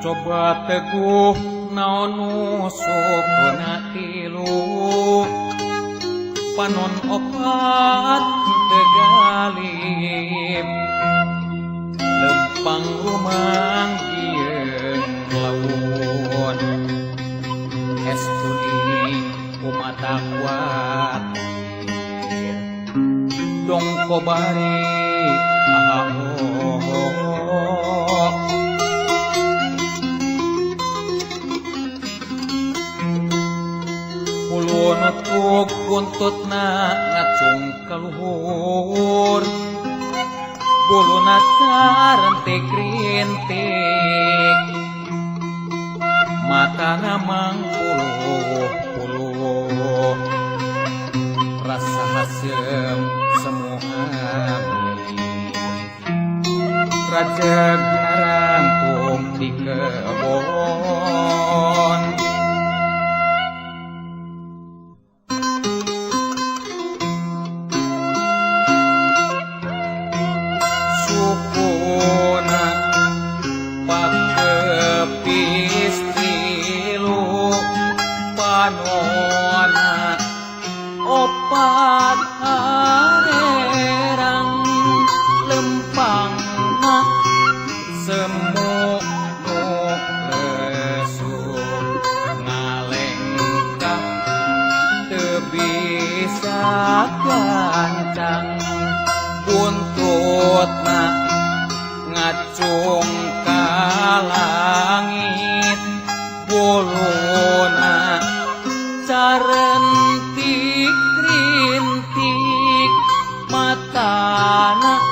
Coba teguh naon nusukna tilu panon opat tegalib lempang rumanggieun laun estuni umata kuat dong kobari nutuk buntutna ngacung kaluhur buluna carentik rintik mata ngamang puluh rasa hasem semua raja ngarangkum di kebon sukuna pakepis tilu panona opat arerang lempangna semu lesu ngalengkap teu bisa gancang buntutna ngacung ka langit buluna carentik rintik matana